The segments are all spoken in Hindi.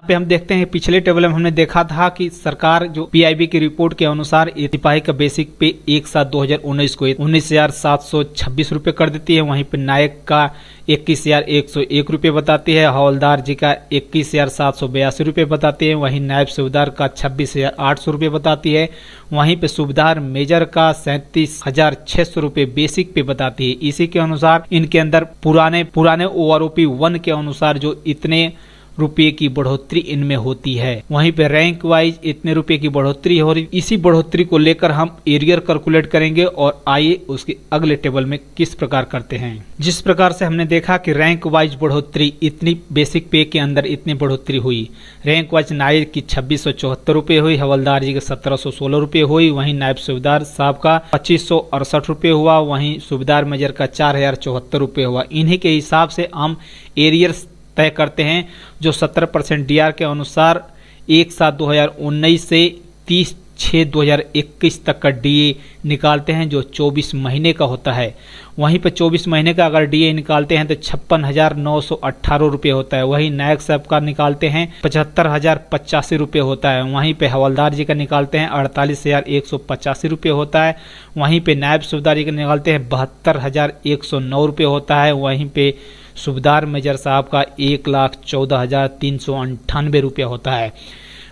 पे हम देखते हैं पिछले टेबल में हमने देखा था कि सरकार जो पीआईबी की रिपोर्ट के अनुसार सिपाही का बेसिक पे 1/7 2019 को 19,726 रुपए कर देती है। वहीं पे नायक का 21,101 रुपए बताती है। हवलदार जी का 21,782 रुपए बताती है। वहीं नायब सूबेदार का 26,800 रुपए बताती है। वहीं पे सूबेदार मेजर का 37,600 रुपए बेसिक पे बताती है। इसी के अनुसार इनके अंदर पुराने ओआरओपी 1 के अनुसार जो इतने रुपये की बढ़ोतरी इनमें होती है। वहीं पे रैंक वाइज इतने रुपए की बढ़ोतरी हो रही। इसी बढ़ोतरी को लेकर हम एरियर कैलकुलेट करेंगे और आइए उसके अगले टेबल में किस प्रकार करते हैं। जिस प्रकार से हमने देखा कि रैंक वाइज बढ़ोतरी इतनी बेसिक पे के अंदर इतनी बढ़ोतरी हुई। रैंक वाइज नायक की 2674 रुपये हुई, हवलदार जी के 1716 रुपये हुई। वहीं नायब सूबेदार साहब का 2568 रुपये हुआ। वहीं सूबेदार मेजर का 4074 रुपये हुआ। इन्हीं के हिसाब से हम एरियर्स तय करते हैं जो 17% डीआर के अनुसार 1/7/2019 से 30/6/2021 तक का डीए निकालते हैं जो 24 महीने का होता है। वहीं पे 24 महीने का अगर डीए निकालते हैं तो 56,918 रुपये होता है। वहीं नायक साहब का निकालते हैं 75,085 रुपये होता है। वहीं पे हवलदार जी का निकालते हैं 48,185 रुपये होता है। वहीं पे नायब सूबेदार जी का निकालते हैं 72,109 रुपये होता है। वहीं पे सूबेदार मेजर साहब का 1,14,398 रुपया होता है।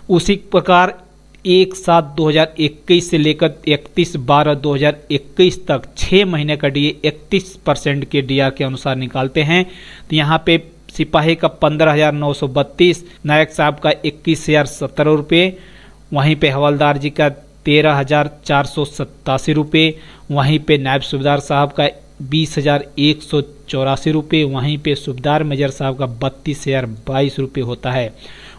उसी प्रकार 1/7/2021 से लेकर 31/12/2021 तक 6 महीने का डीए 31% के डीआर के अनुसार निकालते हैं। तो यहाँ पे सिपाही का 15,932, नायक साहब का 21,017 रुपये, वहीं पे हवलदार जी का 13,487 रुपये, वहीं पे नायब सूबेदार साहब का 20,184 रुपये, वहीं पे सूबेदार मेजर साहब का 32,022 रुपये होता है।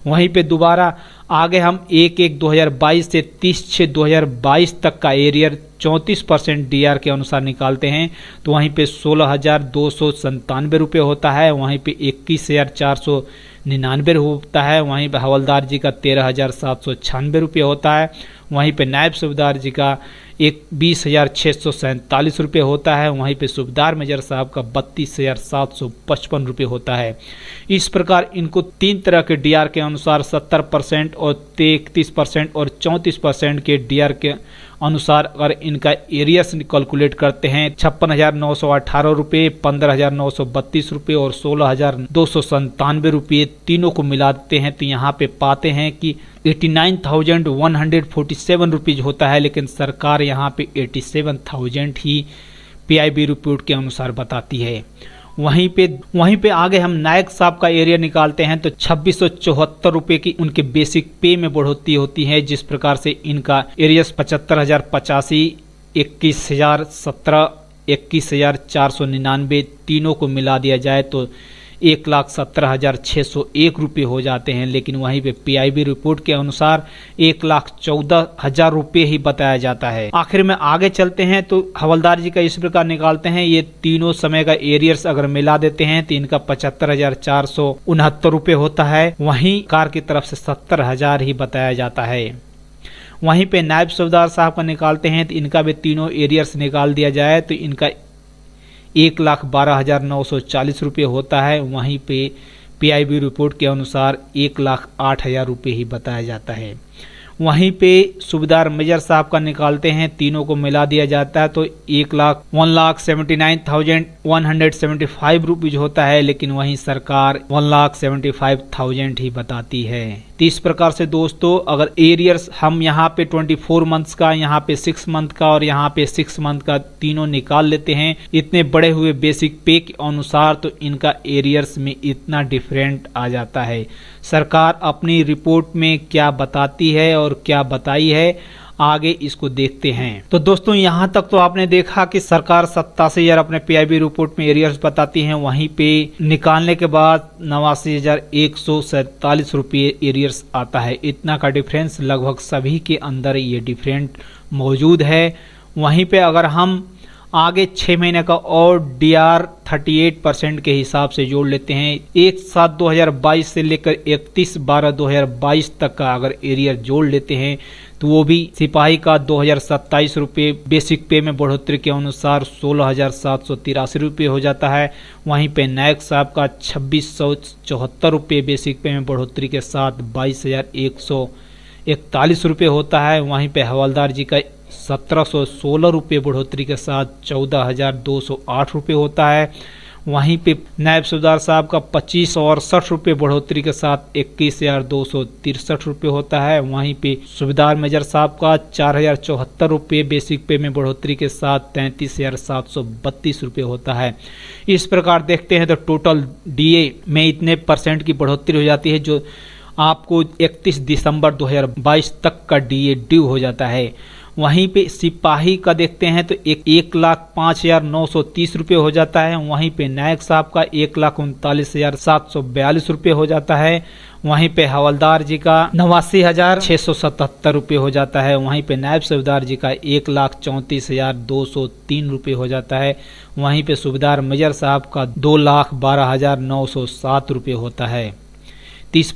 वहीं पे दोबारा आगे हम 1/1/2022 से 30/6/2022 तक का एरियर 34% डीआर के अनुसार निकालते हैं। तो वहीं पे 16,297 रुपये होता है। वहीं पे 21,499 होता है। वहीं पे हवलदार जी का 13,796 रुपये होता है। वहीं पे नायब सूबेदार जी का 20,647 रुपये होता है। वहीं पे सूबेदार मेजर साहब का 32,755 रुपये होता है। इस प्रकार इनको 3 तरह के डीआर के अनुसार 70% और 33% और 34% के डीआर के अनुसार अगर इनका एरियर्स कैलकुलेट करते हैं 56,918 रुपये, 15,932 रुपये और 16,297 रुपये तीनों को मिला देते हैं तो यहाँ पे पाते हैं कि 89,147 रुपीज होता है। लेकिन सरकार यहाँ पे 87,000 ही पीआईबी रिपोर्ट के अनुसार बताती है। वहीं पे आगे हम नायक साहब का एरिया निकालते हैं तो 2674 रुपये की उनके बेसिक पे में बढ़ोतरी होती है। जिस प्रकार से इनका एरियस 75,085, 21,017, 21,499 तीनों को मिला दिया जाए तो 1,17,601 रुपये हो जाते हैं। लेकिन वहीं पे पीआईबी रिपोर्ट के अनुसार 1,14,000 रुपये ही बताया जाता है। आखिर में आगे चलते हैं तो हवलदार जी का इस प्रकार निकालते हैं। ये तीनों समय का एरियर्स अगर मिला देते हैं तो इनका 75,469 रुपये होता है। वहीं कार की तरफ से 70,000 ही बताया जाता है। वहीं पे नायब सूबेदार साहब का निकालते हैं तो इनका भी तीनों एरियर्स निकाल दिया जाए तो इनका 1,12,940 रुपये होता है। वहीं पे पीआईबी रिपोर्ट के अनुसार 1,08,000 रुपये ही बताया जाता है। वहीं पे सूबेदार मेजर साहब का निकालते हैं, तीनों को मिला दिया जाता है तो 1,79,175 रुपीज होता है। लेकिन वहीं सरकार 1,75,000 ही बताती है। तो इस प्रकार से दोस्तों अगर एरियर्स हम यहाँ पे 24 मंथ्स का, यहाँ पे 6 मंथ का और यहाँ पे 6 मंथ का तीनों निकाल लेते हैं इतने बड़े हुए बेसिक पे के अनुसार तो इनका एरियर्स में इतना डिफरेंट आ जाता है। सरकार अपनी रिपोर्ट में क्या बताती है और क्या बताई है आगे इसको देखते हैं। तो दोस्तों यहाँ तक तो आपने देखा कि सरकार 87,000 अपने पीआईबी रिपोर्ट में एरियर्स बताती हैं। वहीं पे निकालने के बाद 89,147 रुपये एरियर्स आता है। इतना का डिफरेंस लगभग सभी के अंदर ये डिफरेंट मौजूद है। वहीं पे अगर हम आगे 6 महीने का और डीआर 38% के हिसाब से जोड़ लेते हैं। 1/7/2022 से लेकर 31/12/2022 तक का अगर एरियर जोड़ लेते हैं तो वो भी सिपाही का 2027 रुपये बेसिक पे में बढ़ोतरी के अनुसार 16,783 रुपये हो जाता है। वहीं पे नायक साहब का 2,674 रुपये बेसिक पे में बढ़ोतरी के साथ 22,141 रुपये होता है। वहीं पे हवलदार जी का 1,716 रुपये बढ़ोतरी के साथ 14,208 रुपये होता है। वहीं पे नायब सूबेदार साहब का 2568 रुपये बढ़ोतरी के साथ 21,263 रुपये होता है। वहीं पे सूबेदार मेजर साहब का 4,074 रुपये बेसिक पे में बढ़ोतरी के साथ 33,732 रुपये होता है। इस प्रकार देखते हैं तो टोटल डीए में इतने परसेंट की बढ़ोतरी हो जाती है जो आपको 31 दिसंबर 2022 तक का डीए ड्यू हो जाता है। वहीं पे सिपाही का देखते हैं तो 1,05,930 रुपये हो जाता है। वहीं पे नायक साहब का 1,39,742 रुपये हो जाता है। वहीं पे हवलदार जी का 89,677 रुपये हो जाता है। वहीं पे नायब सूबेदार जी का 1,34,203 रुपये हो जाता है। वहीं पे सूबेदार मेजर साहब का 2,12,907 रुपये होता है। 30